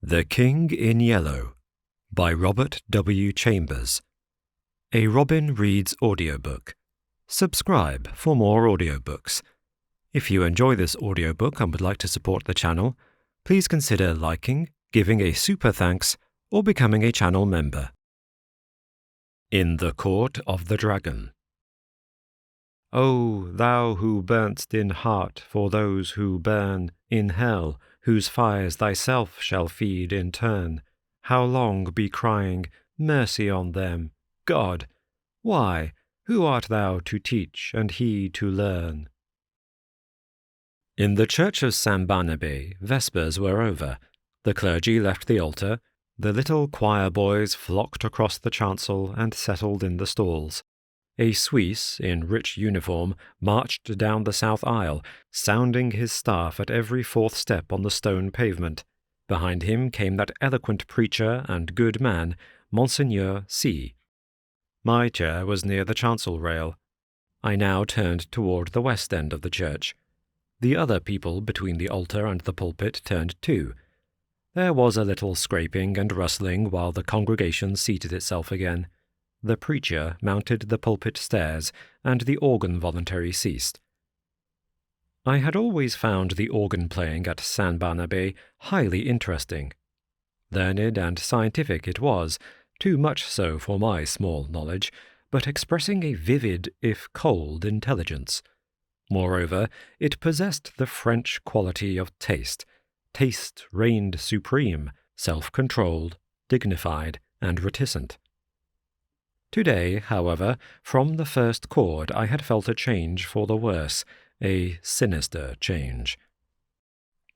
The King in Yellow by Robert W. Chambers. A Robin Reads audiobook. Subscribe for more audiobooks. If you enjoy this audiobook and would like to support the channel, please consider liking, giving a super thanks, or becoming a channel member. In the Court of the Dragon. O thou who burn'st in heart for those who burn in hell, whose fires thyself shall feed in turn, how long be crying, mercy on them, God? Why, who art thou to teach and he to learn? In the church of San Barnabé, vespers were over. The clergy left the altar, the little choir boys flocked across the chancel and settled in the stalls. A Suisse in rich uniform marched down the south aisle, sounding his staff at every fourth step on the stone pavement. Behind him came that eloquent preacher and good man, Monseigneur C. My chair was near the chancel rail. I now turned toward the west end of the church. The other people between the altar and the pulpit turned too. There was a little scraping and rustling while the congregation seated itself again. The preacher mounted the pulpit stairs, and the organ voluntary ceased. I had always found the organ playing at San Barnabé highly interesting. Learned and scientific it was, too much so for my small knowledge, but expressing a vivid, if cold, intelligence. Moreover, it possessed the French quality of taste. Taste reigned supreme, self-controlled, dignified, and reticent. Today, however, from the first chord I had felt a change for the worse, a sinister change.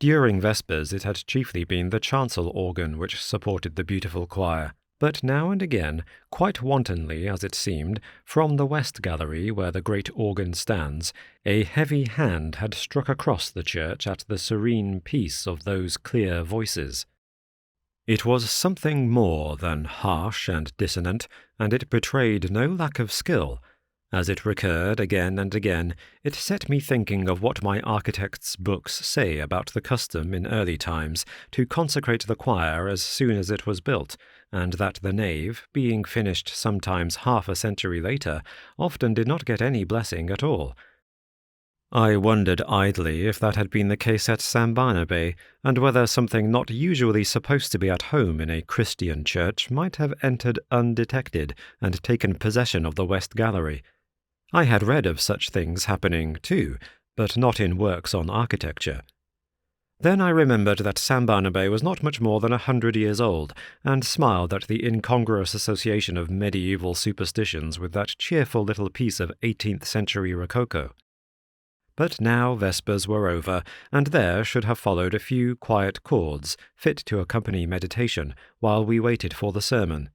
During Vespers it had chiefly been the chancel organ which supported the beautiful choir, but now and again, quite wantonly as it seemed, from the west gallery where the great organ stands, a heavy hand had struck across the church at the serene peace of those clear voices. It was something more than harsh and dissonant, and it betrayed no lack of skill. As it recurred again and again, it set me thinking of what my architect's books say about the custom in early times to consecrate the choir as soon as it was built, and that the nave, being finished sometimes half a century later, often did not get any blessing at all. I wondered idly if that had been the case at San Barnabé, and whether something not usually supposed to be at home in a Christian church might have entered undetected and taken possession of the west gallery. I had read of such things happening too, but not in works on architecture. Then I remembered that San Barnabé was not much more than 100 years old, and smiled at the incongruous association of medieval superstitions with that cheerful little piece of 18th century rococo. But now vespers were over, and there should have followed a few quiet chords, fit to accompany meditation, while we waited for the sermon.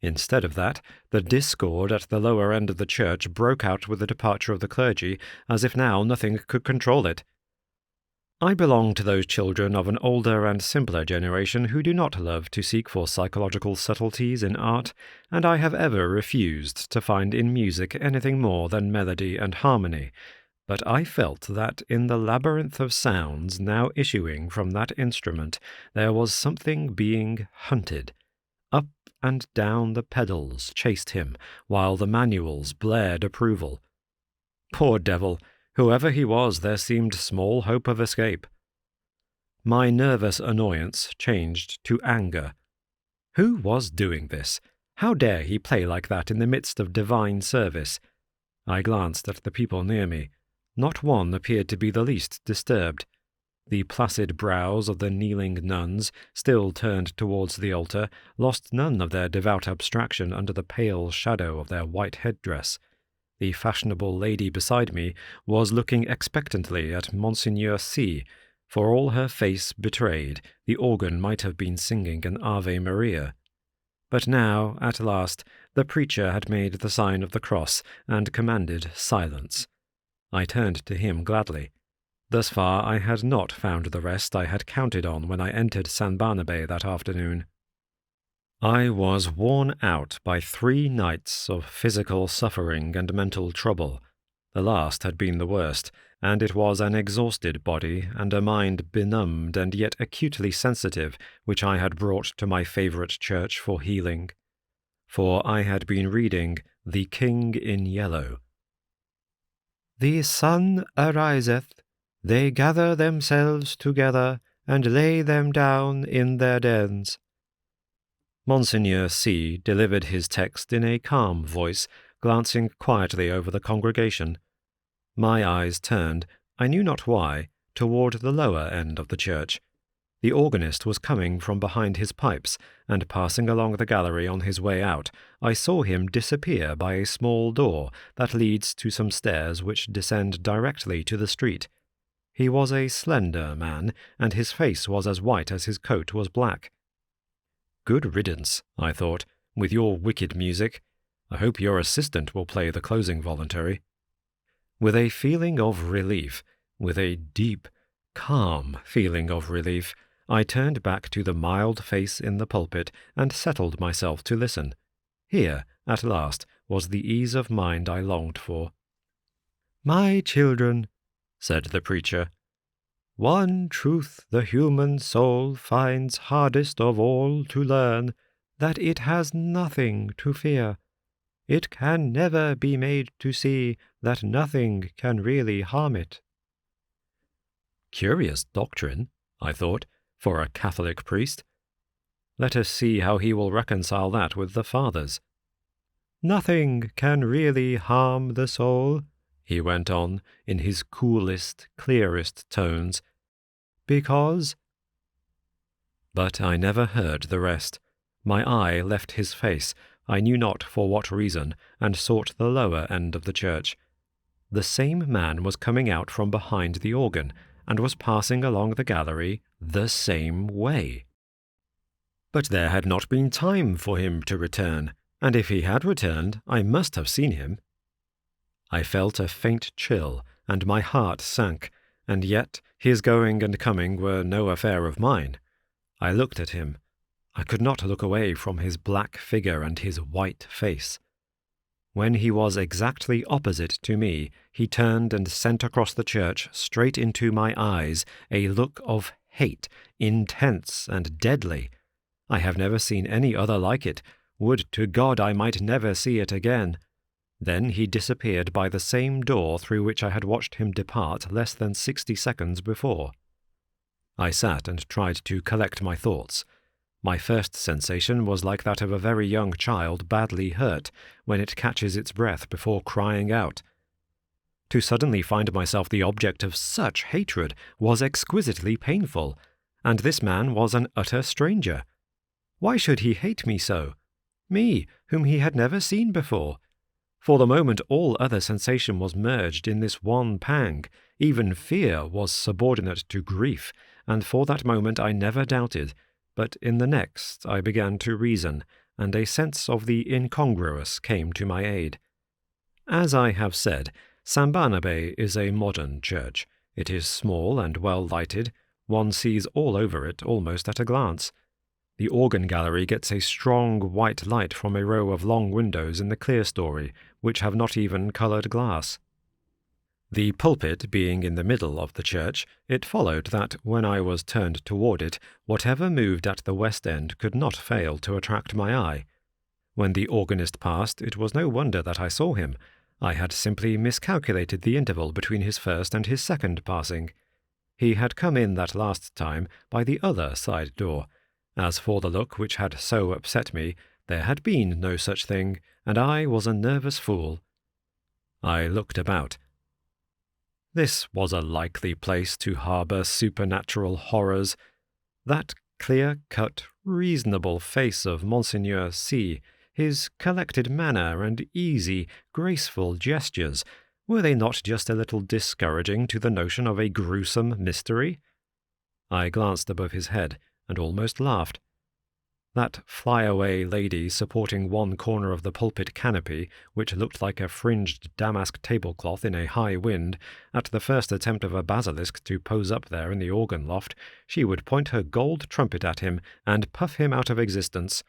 Instead of that, the discord at the lower end of the church broke out with the departure of the clergy, as if now nothing could control it. I belong to those children of an older and simpler generation who do not love to seek for psychological subtleties in art, and I have ever refused to find in music anything more than melody and harmony. But I felt that in the labyrinth of sounds now issuing from that instrument there was something being hunted. Up and down the pedals chased him, while the manuals blared approval. Poor devil! Whoever he was, there seemed small hope of escape. My nervous annoyance changed to anger. Who was doing this? How dare he play like that in the midst of divine service? I glanced at the people near me. Not one appeared to be the least disturbed. The placid brows of the kneeling nuns, still turned towards the altar, lost none of their devout abstraction under the pale shadow of their white headdress. The fashionable lady beside me was looking expectantly at Monseigneur C. For all her face betrayed, the organ might have been singing an Ave Maria. But now, at last, the preacher had made the sign of the cross and commanded silence. I turned to him gladly. Thus far I had not found the rest I had counted on when I entered San Barnabé that afternoon. I was worn out by 3 nights of physical suffering and mental trouble. The last had been the worst, and it was an exhausted body and a mind benumbed and yet acutely sensitive which I had brought to my favourite church for healing. For I had been reading The King in Yellow. The sun ariseth, they gather themselves together, and lay them down in their dens. Monseigneur C. delivered his text in a calm voice, glancing quietly over the congregation. My eyes turned, I knew not why, toward the lower end of the church. The organist was coming from behind his pipes, and passing along the gallery on his way out, I saw him disappear by a small door that leads to some stairs which descend directly to the street. He was a slender man, and his face was as white as his coat was black. Good riddance, I thought, with your wicked music. I hope your assistant will play the closing voluntary. With a feeling of relief, with a deep, calm feeling of relief, I turned back to the mild face in the pulpit and settled myself to listen. Here, at last, was the ease of mind I longed for. "My children," said the preacher, "one truth the human soul finds hardest of all to learn, that it has nothing to fear. It can never be made to see that nothing can really harm it." Curious doctrine, I thought, for a Catholic priest. Let us see how he will reconcile that with the Fathers. "Nothing can really harm the soul," he went on, in his coolest, clearest tones, "because—" But I never heard the rest. My eye left his face, I knew not for what reason, and sought the lower end of the church. The same man was coming out from behind the organ, and was passing along the gallery the same way. But there had not been time for him to return, and if he had returned, I must have seen him. I felt a faint chill, and my heart sank, and yet his going and coming were no affair of mine. I looked at him. I could not look away from his black figure and his white face. When he was exactly opposite to me, he turned and sent across the church, straight into my eyes, a look of hate, intense and deadly. I have never seen any other like it. Would to God I might never see it again. Then he disappeared by the same door through which I had watched him depart less than 60 seconds before. I sat and tried to collect my thoughts. My first sensation was like that of a very young child badly hurt, when it catches its breath before crying out. To suddenly find myself the object of such hatred was exquisitely painful, and this man was an utter stranger. Why should he hate me so? Me, whom he had never seen before? For the moment all other sensation was merged in this one pang. Even fear was subordinate to grief, and for that moment I never doubted. But in the next I began to reason, and a sense of the incongruous came to my aid. As I have said, St. Barnabé is a modern church. It is small and well lighted. One sees all over it almost at a glance. The organ gallery gets a strong white light from a row of long windows in the clerestory, which have not even coloured glass. The pulpit being in the middle of the church, it followed that, when I was turned toward it, whatever moved at the west end could not fail to attract my eye. When the organist passed, it was no wonder that I saw him. I had simply miscalculated the interval between his first and his second passing. He had come in that last time by the other side door. As for the look which had so upset me, there had been no such thing, and I was a nervous fool. I looked about. This was a likely place to harbour supernatural horrors. That clear-cut, reasonable face of Monseigneur C., his collected manner and easy, graceful gestures, were they not just a little discouraging to the notion of a gruesome mystery? I glanced above his head, and almost laughed. That fly-away lady supporting one corner of the pulpit canopy, which looked like a fringed damask tablecloth in a high wind, at the first attempt of a basilisk to pose up there in the organ loft, she would point her gold trumpet at him and puff him out of existence.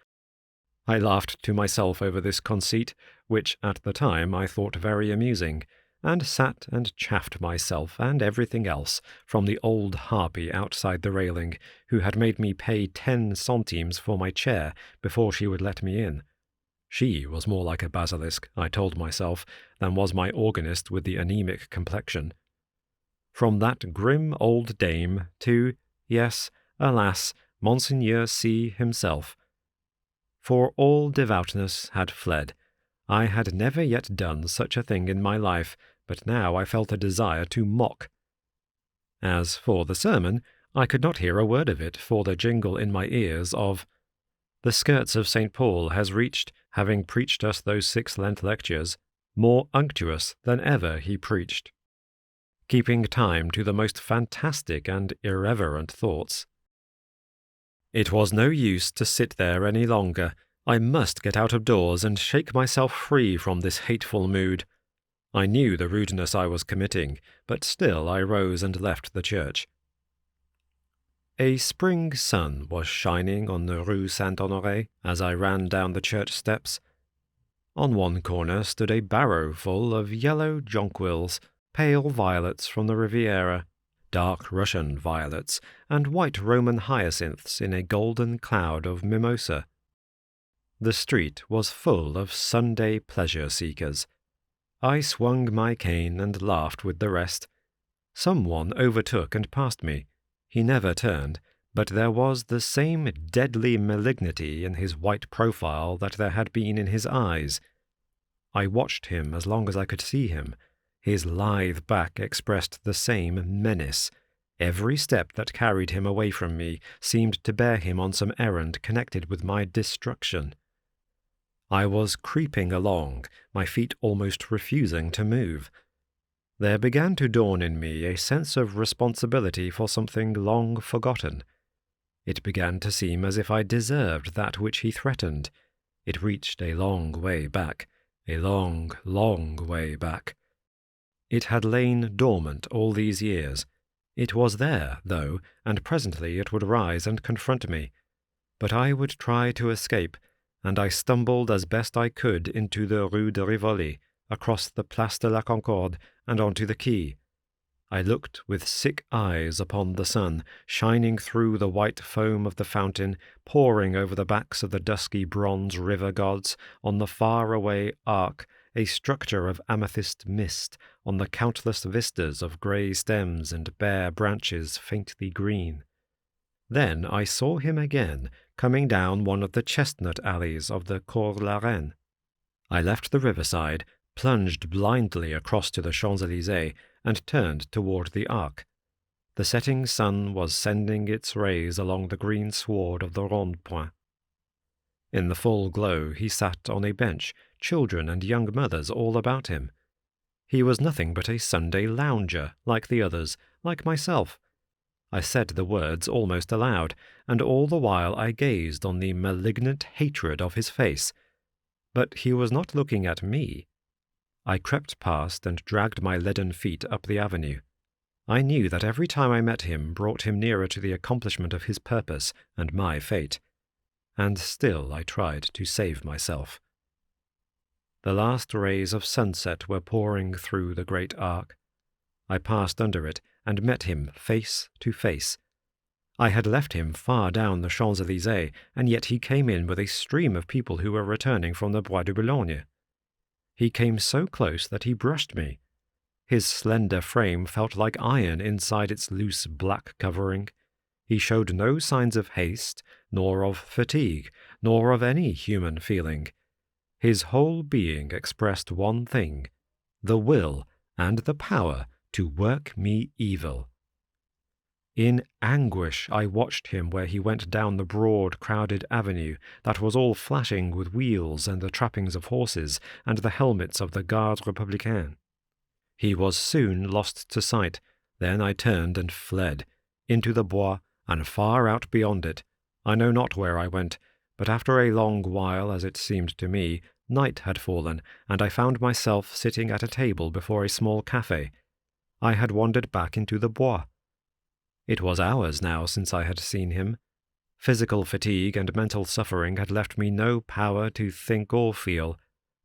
I laughed to myself over this conceit, which at the time I thought very amusing, and sat and chaffed myself and everything else, from the old harpy outside the railing, who had made me pay 10 centimes for my chair before she would let me in. She was more like a basilisk, I told myself, than was my organist with the anemic complexion. From that grim old dame to, yes, alas, Monseigneur C. himself. For all devoutness had fled. I had never yet done such a thing in my life, but now I felt a desire to mock. As for the sermon, I could not hear a word of it for the jingle in my ears of "The skirts of St. Paul has reached, having preached us those 6 Lent lectures, more unctuous than ever he preached," keeping time to the most fantastic and irreverent thoughts. It was no use to sit there any longer. I must get out of doors and shake myself free from this hateful mood. I knew the rudeness I was committing, but still I rose and left the church. A spring sun was shining on the Rue Saint-Honoré as I ran down the church steps. On one corner stood a barrow full of yellow jonquils, pale violets from the Riviera, dark Russian violets, and white Roman hyacinths in a golden cloud of mimosa. The street was full of Sunday pleasure-seekers. I swung my cane and laughed with the rest. Someone overtook and passed me. He never turned, but there was the same deadly malignity in his white profile that there had been in his eyes. I watched him as long as I could see him. His lithe back expressed the same menace. Every step that carried him away from me seemed to bear him on some errand connected with my destruction. I was creeping along, my feet almost refusing to move. There began to dawn in me a sense of responsibility for something long forgotten. It began to seem as if I deserved that which he threatened. It reached a long way back, a long, long way back. It had lain dormant all these years. It was there, though, and presently it would rise and confront me. But I would try to escape, and I stumbled as best I could into the Rue de Rivoli, across the Place de la Concorde, and onto the quay. I looked with sick eyes upon the sun, shining through the white foam of the fountain, pouring over the backs of the dusky bronze river gods, on the far-away arc, a structure of amethyst mist, on the countless vistas of grey stems and bare branches faintly green. Then I saw him again, coming down one of the chestnut alleys of the Cours la Reine. I left the riverside, plunged blindly across to the Champs-Élysées, and turned toward the Arc. The setting sun was sending its rays along the green sward of the Rond-Point. In the full glow he sat on a bench, children and young mothers all about him. He was nothing but a Sunday lounger, like the others, like myself. I said the words almost aloud, and all the while I gazed on the malignant hatred of his face. But he was not looking at me. I crept past and dragged my leaden feet up the avenue. I knew that every time I met him brought him nearer to the accomplishment of his purpose and my fate. And still I tried to save myself. The last rays of sunset were pouring through the great arc. I passed under it and met him face to face. I had left him far down the Champs-Élysées, and yet he came in with a stream of people who were returning from the Bois de Boulogne. He came so close that he brushed me. His slender frame felt like iron inside its loose black covering. He showed no signs of haste, nor of fatigue, nor of any human feeling. His whole being expressed one thing, the will and the power to work me evil. In anguish I watched him where he went down the broad, crowded avenue that was all flashing with wheels and the trappings of horses and the helmets of the Garde Républicaine. He was soon lost to sight. Then I turned and fled, into the Bois and far out beyond it. I know not where I went, but after a long while, as it seemed to me, night had fallen, and I found myself sitting at a table before a small café. I had wandered back into the Bois. It was hours now since I had seen him. Physical fatigue and mental suffering had left me no power to think or feel.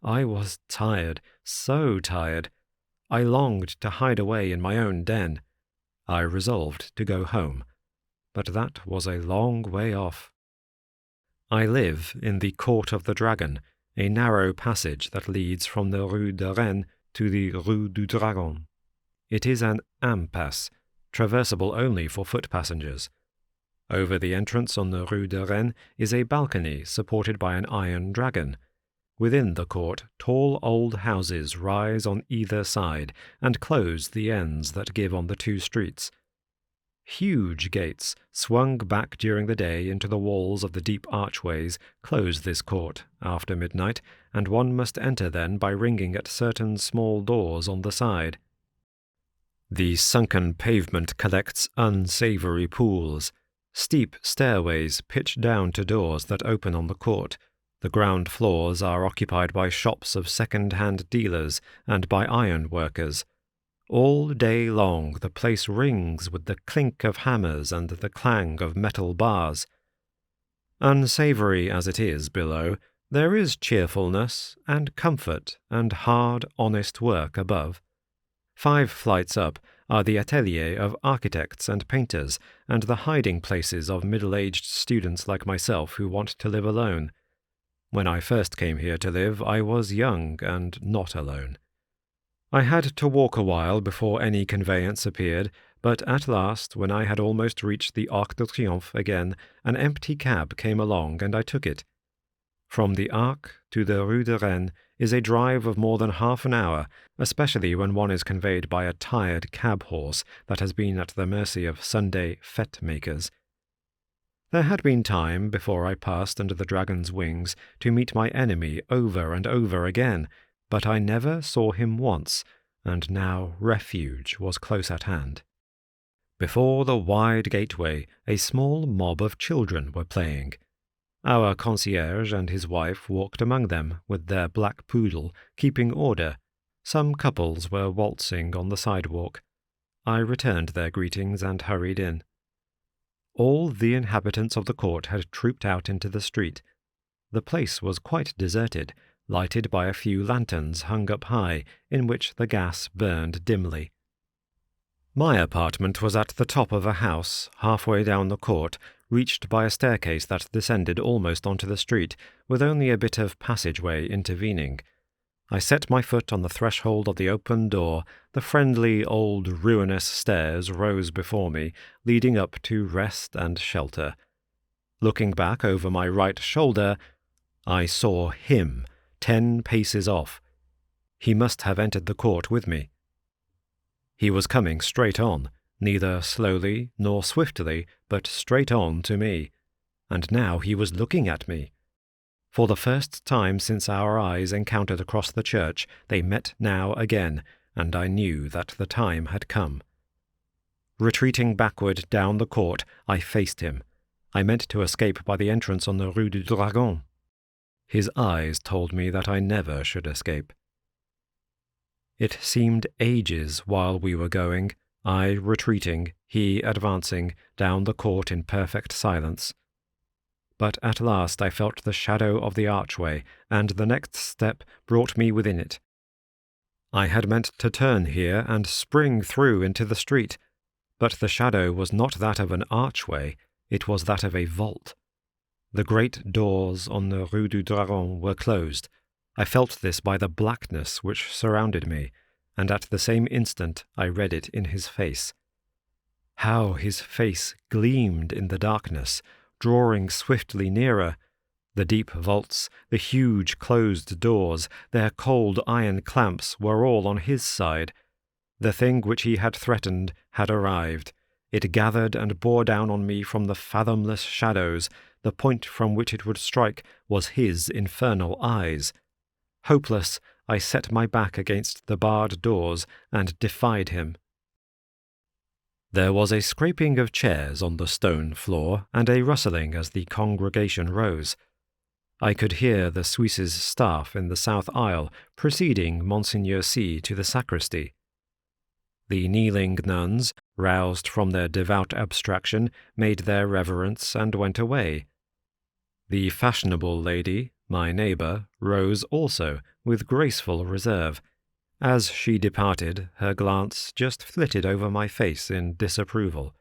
I was tired, so tired. I longed to hide away in my own den. I resolved to go home, but that was a long way off. I live in the Court of the Dragon, a narrow passage that leads from the Rue de Rennes to the Rue du Dragon. It is an impasse, traversable only for foot passengers. Over the entrance on the Rue de Rennes is a balcony supported by an iron dragon. Within the court, tall old houses rise on either side and close the ends that give on the two streets. Huge gates, swung back during the day into the walls of the deep archways, close this court after midnight, and one must enter then by ringing at certain small doors on the side. The sunken pavement collects unsavoury pools. Steep stairways pitch down to doors that open on the court. The ground floors are occupied by shops of second-hand dealers and by iron workers. All day long the place rings with the clink of hammers and the clang of metal bars. Unsavoury as it is below, there is cheerfulness and comfort and hard, honest work above. 5 flights up are the ateliers of architects and painters and the hiding places of middle-aged students like myself who want to live alone. When I first came here to live, I was young and not alone. I had to walk a while before any conveyance appeared, but at last, when I had almost reached the Arc de Triomphe again, an empty cab came along and I took it. From the Arc to the Rue de Rennes is a drive of more than half an hour, especially when one is conveyed by a tired cab-horse that has been at the mercy of Sunday fete-makers. There had been time, before I passed under the dragon's wings, to meet my enemy over and over again, but I never saw him once, and now refuge was close at hand. Before the wide gateway, a small mob of children were playing. Our concierge and his wife walked among them with their black poodle, keeping order. Some couples were waltzing on the sidewalk. I returned their greetings and hurried in. All the inhabitants of the court had trooped out into the street. The place was quite deserted, lighted by a few lanterns hung up high, in which the gas burned dimly. My apartment was at the top of a house, halfway down the court, reached by a staircase that descended almost onto the street, with only a bit of passageway intervening. I set my foot on the threshold of the open door. The friendly old ruinous stairs rose before me, leading up to rest and shelter. Looking back over my right shoulder, I saw him 10 paces off. He must have entered the court with me. He was coming straight on, neither slowly nor swiftly, but straight on to me, and now he was looking at me. For the first time since our eyes encountered across the church, they met now again, and I knew that the time had come. Retreating backward down the court, I faced him. I meant to escape by the entrance on the Rue du Dragon. His eyes told me that I never should escape. It seemed ages while we were going, I retreating, he advancing, down the court in perfect silence. But at last I felt the shadow of the archway, and the next step brought me within it. I had meant to turn here and spring through into the street, but the shadow was not that of an archway, it was that of a vault. The great doors on the Rue du Dragon were closed. I felt this by the blackness which surrounded me, and at the same instant I read it in his face. How his face gleamed in the darkness, drawing swiftly nearer. The deep vaults, the huge closed doors, their cold iron clamps were all on his side. The thing which he had threatened had arrived. It gathered and bore down on me from the fathomless shadows. The point from which it would strike was his infernal eyes. Hopeless, I set my back against the barred doors and defied him. There was a scraping of chairs on the stone floor and a rustling as the congregation rose. I could hear the Suisse's staff in the south aisle preceding Monseigneur C. to the sacristy. The kneeling nuns, roused from their devout abstraction, made their reverence and went away. The fashionable lady, my neighbour, rose also, with graceful reserve, As she departed, her glance just flitted over my face in disapproval.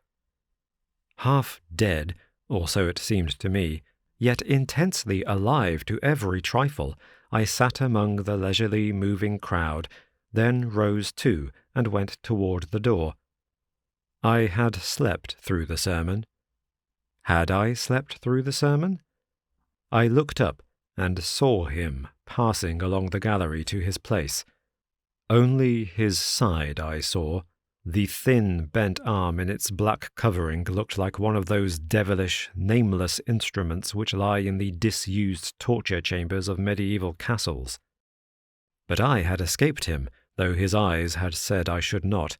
Half dead, or so it seemed to me, yet intensely alive to every trifle, I sat among the leisurely moving crowd, then rose too and went toward the door. I had slept through the sermon. Had I slept through the sermon? I looked up and saw him passing along the gallery to his place. Only his side I saw. The thin, bent arm in its black covering looked like one of those devilish, nameless instruments which lie in the disused torture chambers of medieval castles. But I had escaped him, though his eyes had said I should not.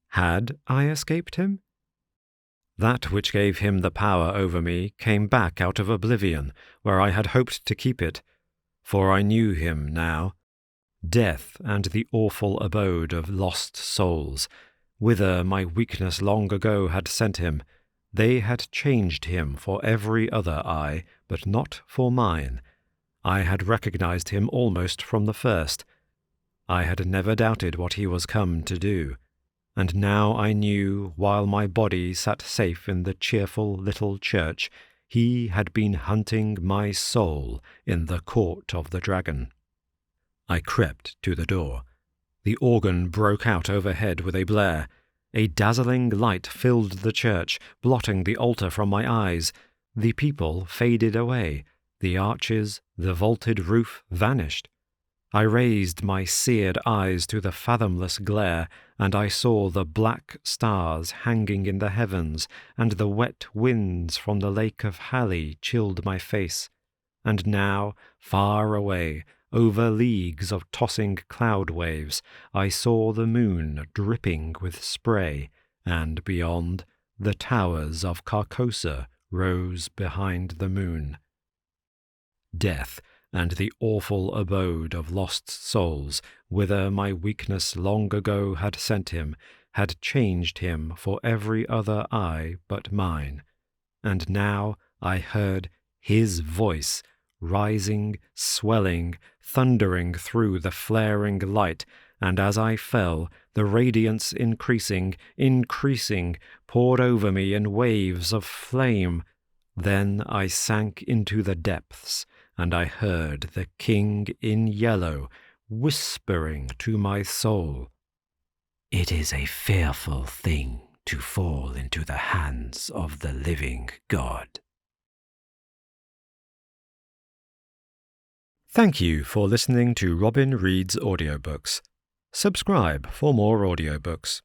Had I escaped him? That which gave him the power over me came back out of oblivion, where I had hoped to keep it, for I knew him now. Death and the awful abode of lost souls, whither my weakness long ago had sent him, they had changed him for every other eye, but not for mine. I had recognized him almost from the first. I had never doubted what he was come to do, and now I knew, while my body sat safe in the cheerful little church, he had been hunting my soul in the court of the dragon. I crept to the door. The organ broke out overhead with a blare. A dazzling light filled the church, blotting the altar from my eyes. The people faded away. The arches, the vaulted roof vanished. I raised my seared eyes to the fathomless glare, and I saw the black stars hanging in the heavens, and the wet winds from the lake of Hali chilled my face. And now, far away, over leagues of tossing cloud waves, I saw the moon dripping with spray, and beyond, the towers of Carcosa rose behind the moon. Death and the awful abode of lost souls, whither my weakness long ago had sent him, had changed him for every other eye but mine. And now I heard his voice, rising, swelling, thundering through the flaring light, and as I fell, the radiance increasing, poured over me in waves of flame. Then I sank into the depths, and I heard the King in Yellow whispering to my soul, "It is a fearful thing to fall into the hands of the living God." Thank you for listening to Robin Reads Audiobooks. Subscribe for more audiobooks.